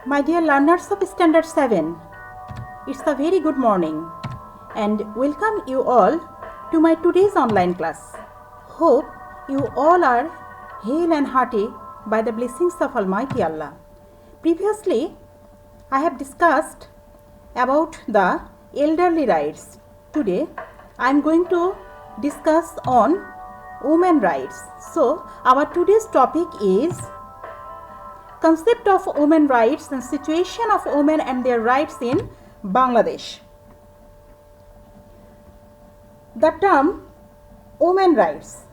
My dear learners of Standard 7, it's a very good morning and welcome you all to my today's online class. Hope you all are hale and hearty by the blessings of Almighty Allah. Previously, I have discussed about the elderly rights. Today, I am going to discuss on women rights. So, our today's topic is concept of women rights and situation of women and their rights in Bangladesh. The term women rights.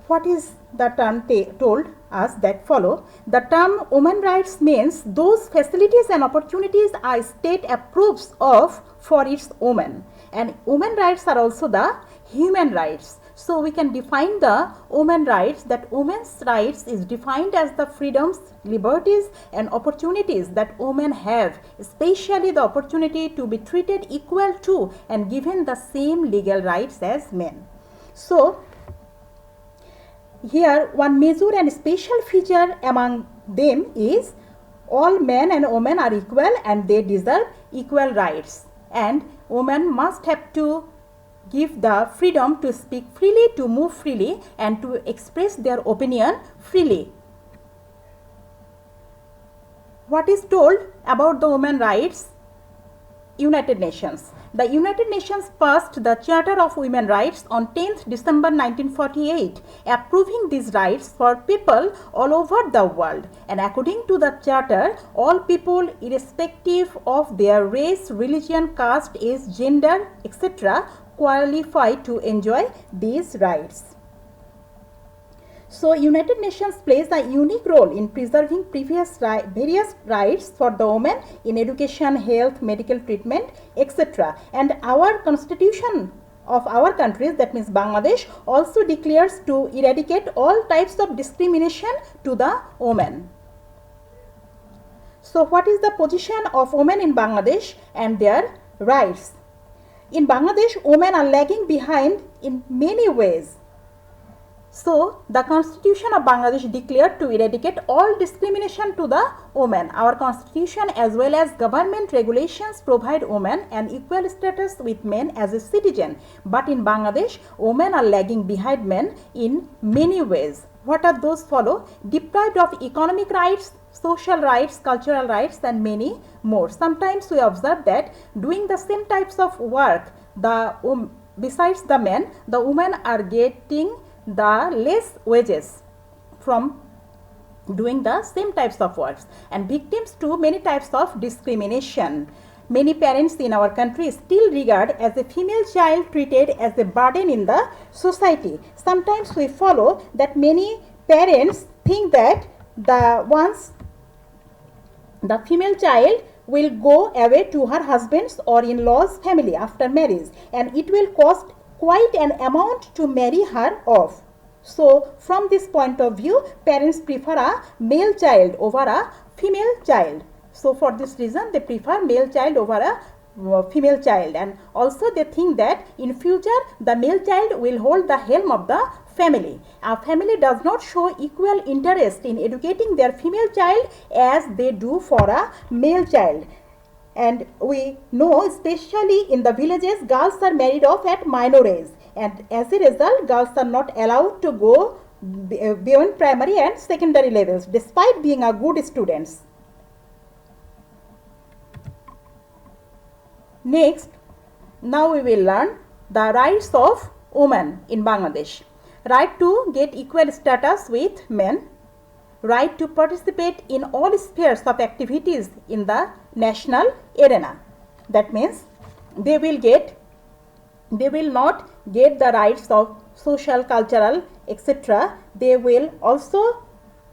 What is the term told us that follow? The term women rights means those facilities and opportunities a state approves of for its women. And women rights are also the human rights. So we can define the women rights that women's rights is defined as the freedoms, liberties and opportunities that women have, especially the opportunity to be treated equal to and given the same legal rights as men. So here one major and special feature among them is all men and women are equal and they deserve equal rights, and women must have to give the freedom to speak freely, to move freely and to express their opinion freely. What is told about the women rights? United Nations. The United Nations passed the Charter of Women Rights on 10th December 1948, approving these rights for people all over the world. And according to the Charter, all people, irrespective of their race, religion, caste, age, gender, etc., qualify to enjoy these rights. So, United Nations plays a unique role in preserving various rights for the women in education, health, medical treatment, etc. And our constitution of our countries, that means Bangladesh, also declares to eradicate all types of discrimination to the women. So, what is the position of women in Bangladesh and their rights? In Bangladesh, women are lagging behind in many ways. So, the Constitution of Bangladesh declared to eradicate all discrimination to the women. Our Constitution as well as government regulations provide women an equal status with men as a citizen. But in Bangladesh, women are lagging behind men in many ways. What are those follow? Deprived of economic rights, social rights, cultural rights and many more. Sometimes we observe that doing the same types of work, besides the men, the women are getting the less wages from doing the same types of works and victims to many types of discrimination. Many parents in our country still regard as a female child treated as a burden in the society. Sometimes we follow that many parents think that once the female child will go away to her husband's or in-laws family after marriage and it will cost quite an amount to marry her off. So, from this point of view, parents prefer a male child over a female child. So, for this reason, they prefer male child over a female child, and also they think that in future the male child will hold the helm of the family. A family does not show equal interest in educating their female child as they do for a male child. And we know, especially in the villages, girls are married off at minor age, and as a result, girls are not allowed to go beyond primary and secondary levels despite being a good students. Next, now we will learn the rights of women in Bangladesh. Right to get equal status with men, right to participate in all spheres of activities in the national arena. That means they will not get the rights of social, cultural, etc. They will also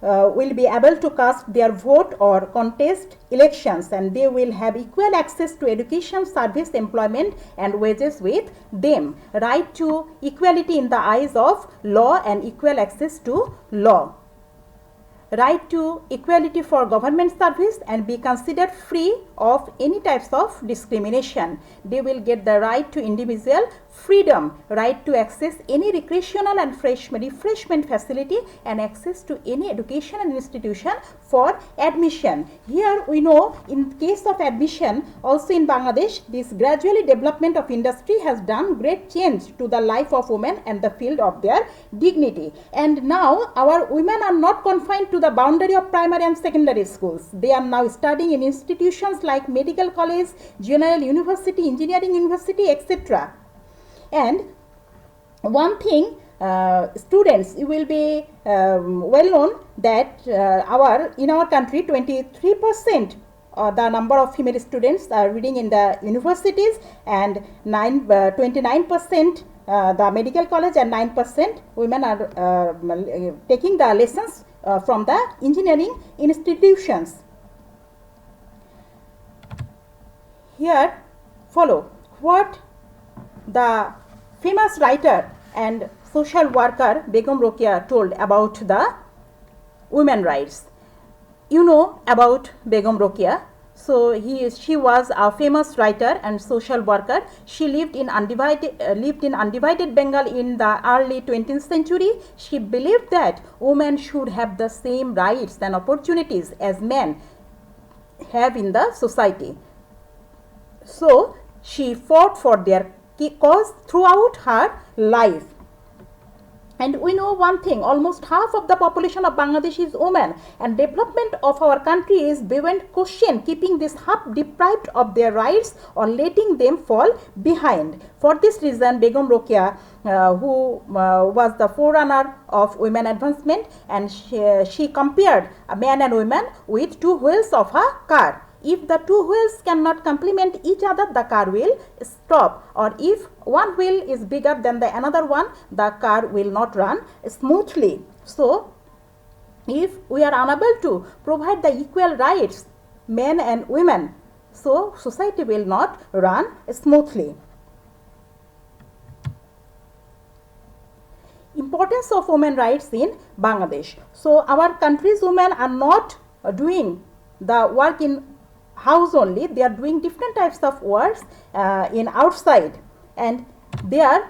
will be able to cast their vote or contest elections, and they will have equal access to education, service, employment and wages with them. Right to equality in the eyes of law and equal access to law. Right to equality for government service and be considered free of any types of discrimination. They will get the right to individual freedom, right to access any recreational and refreshment facility and access to any educational institution for admission. Here we know in case of admission also in Bangladesh, this gradually development of industry has done great change to the life of women and the field of their dignity. And now our women are not confined to the boundary of primary and secondary schools. They are now studying in institutions like medical college, general university, engineering university, etc. And one thing, students, you will be well known that in our country 23% the number of female students are reading in the universities, and 29% the medical college, and 9% women are taking the lessons from the engineering institutions. Here follow what the famous writer and social worker Begum Rokeya told about the women rights. You know about Begum Rokeya. So she was a famous writer and social worker. She lived in undivided Bengal in the early 20th century. She believed that women should have the same rights and opportunities as men have in the society. So she fought for their cause throughout her life. And we know one thing, almost half of the population of Bangladesh is women, and development of our country is beyond question keeping this half deprived of their rights or letting them fall behind. For this reason, Begum Rokeya, who was the forerunner of women advancement, and she compared men and women with two wheels of a car. If the two wheels cannot complement each other, the car will stop, or if one wheel is bigger than the another one, the car will not run smoothly. So if we are unable to provide the equal rights, men and women, so society will not run smoothly. Importance of women rights in Bangladesh. So our country's women are not doing the work in house only, they are doing different types of works in outside, and they are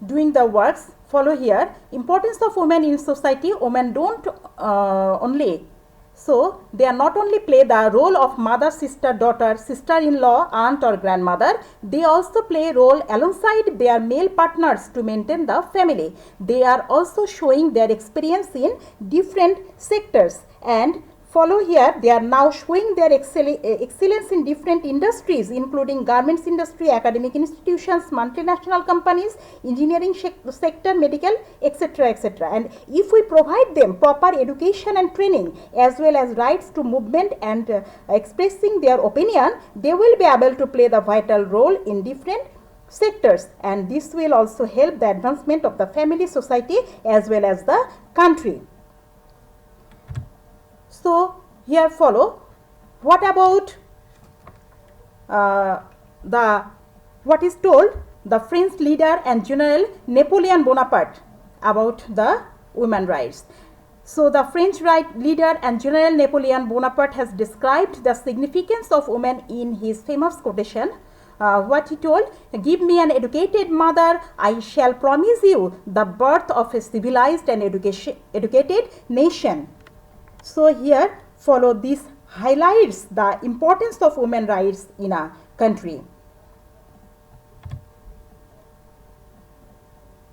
doing the works. Follow here, importance of women in society. Women don't only, so they are not only play the role of mother, sister, daughter, sister-in-law, aunt or grandmother, they also play a role alongside their male partners to maintain the family. They are also showing their experience in different sectors, and follow here, they are now showing their excellence in different industries, including garments industry, academic institutions, multinational companies, engineering sector, medical, etc., etc. And if we provide them proper education and training, as well as rights to movement and expressing their opinion, they will be able to play the vital role in different sectors, and this will also help the advancement of the family, society, as well as the country. So here follow, what about what is told the French leader and General Napoleon Bonaparte about the women rights. So the French leader and General Napoleon Bonaparte has described the significance of women in his famous quotation. What he told, give me an educated mother, I shall promise you the birth of a civilized and educated nation. So here follow, this highlights the importance of women rights in a country.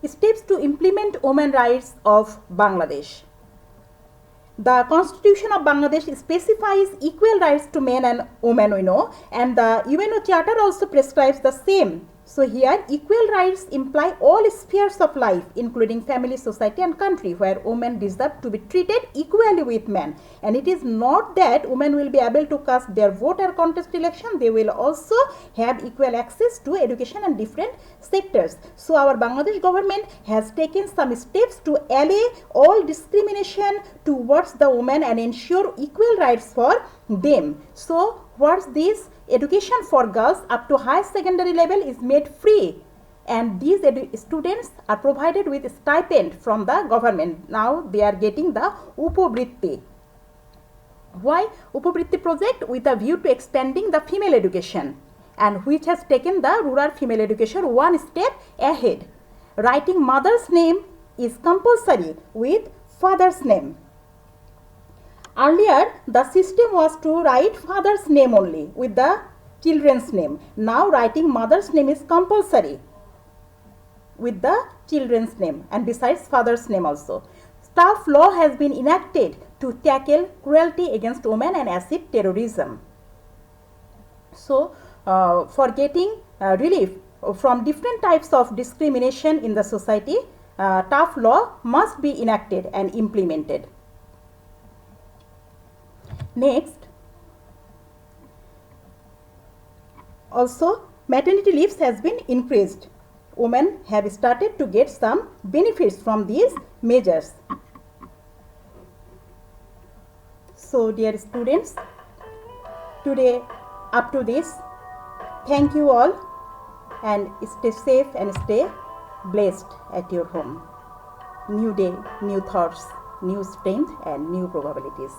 Steps to implement women rights of Bangladesh. The Constitution of Bangladesh specifies equal rights to men and women, we know, and the UNO Charter also prescribes the same. So here equal rights imply all spheres of life, including family, society and country, where women deserve to be treated equally with men. And it is not that women will be able to cast their vote or contest election, they will also have equal access to education and different sectors. So our Bangladesh government has taken some steps to allay all discrimination towards the women and ensure equal rights for them. So what's this? Education for girls up to higher secondary level is made free, and these students are provided with stipend from the government. Now they are getting the Upavritti. Why Upavritti project? With a view to expanding the female education. and which has taken the rural female education one step ahead. Writing mother's name is compulsory with father's name. Earlier, the system was to write father's name only with the children's name. Now, writing mother's name is compulsory with the children's name and besides father's name also. Tough law has been enacted to tackle cruelty against women and acid terrorism. So, for getting relief from different types of discrimination in the society, tough law must be enacted and implemented. Next, also maternity leaves has been increased. Women have started to get some benefits from these measures. So, dear students, today up to this, thank you all and stay safe and stay blessed at your home. New day, new thoughts, new strength and new probabilities.